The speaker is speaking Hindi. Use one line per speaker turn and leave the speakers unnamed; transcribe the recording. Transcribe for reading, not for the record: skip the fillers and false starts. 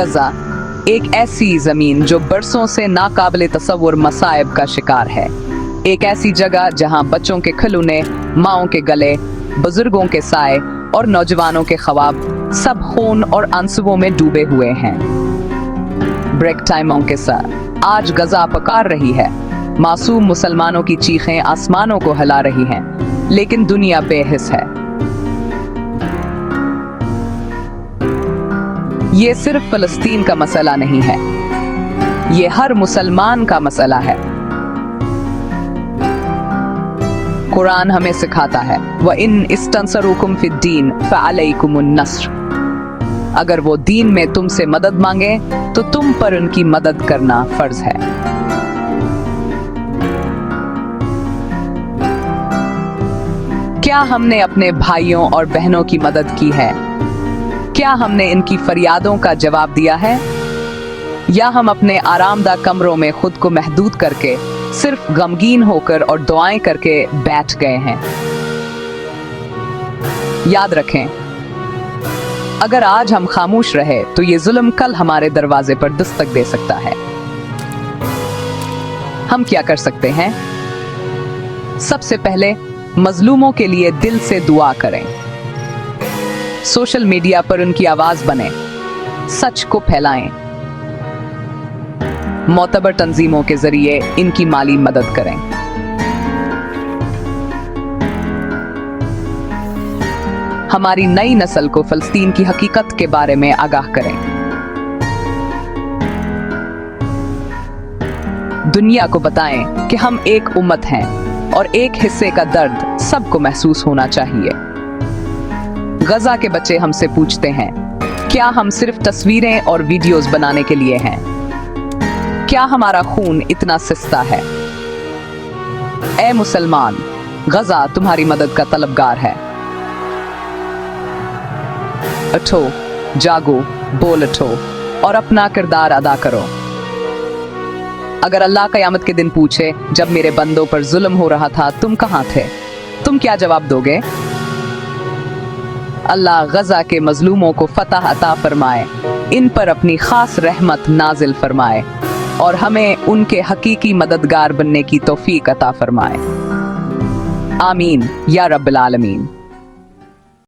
गजा एक ऐसी जमीन जो बरसों से नाकाबिले तसव्वुर मसाइब का शिकार है। एक ऐसी जगह जहां बच्चों के खिलौने, माओं के गले, बुजुर्गों के साए और नौजवानों के ख्वाब सब खून और आंसुओं में डूबे हुए हैं। ब्रेक टाइमों के साथ आज गजा पुकार रही है। मासूम मुसलमानों की चीखें आसमानों को हिला रही हैं, लेकिन दुनिया बेहिस है। ये सिर्फ फलस्तीन का मसला नहीं है, ये हर मुसलमान का मसला है। कुरान हमें सिखाता है व इन इस्तंसरुकुम फिद्दीन फअलैकुमुन नस्र। अगर वो दीन में तुमसे मदद मांगे तो तुम पर उनकी मदद करना फर्ज है। क्या हमने अपने भाइयों और बहनों की मदद की है? क्या हमने इनकी फरियादों का जवाब दिया है? या हम अपने आरामदा कमरों में खुद को महदूद करके सिर्फ गमगीन होकर और दुआएं करके बैठ गए हैं? याद रखें, अगर आज हम खामोश रहे तो ये जुल्म कल हमारे दरवाजे पर दस्तक दे सकता है। हम क्या कर सकते हैं? सबसे पहले मजलूमों के लिए दिल से दुआ करें। सोशल मीडिया पर उनकी आवाज बने, सच को फैलाएं। मोतबर तंजीमों के जरिए इनकी माली मदद करें। हमारी नई नस्ल को फलस्तीन की हकीकत के बारे में आगाह करें। दुनिया को बताएं कि हम एक उम्मत हैं और एक हिस्से का दर्द सबको महसूस होना चाहिए। गजा के बच्चे हमसे पूछते हैं, क्या हम सिर्फ तस्वीरें और वीडियोस बनाने के लिए हैं? क्या हमारा खून इतना सस्ता है? ऐ मुसलमान, गजा तुम्हारी मदद का तलबगार है। उठो, जागो, बोल उठो और अपना किरदार अदा करो। अगर अल्लाह क़यामत के दिन पूछे, जब मेरे बंदों पर जुल्म हो रहा था तुम कहाँ थे, तुम क्या जवाब दोगे? अल्लाह गजा के मजलूमों को फतह अता फरमाए, इन पर अपनी खास रहमत नाजिल फरमाए और हमें उनके हकीकी मददगार बनने की तौफीक अता फरमाए। आमीन या रब्बिल आलमीन।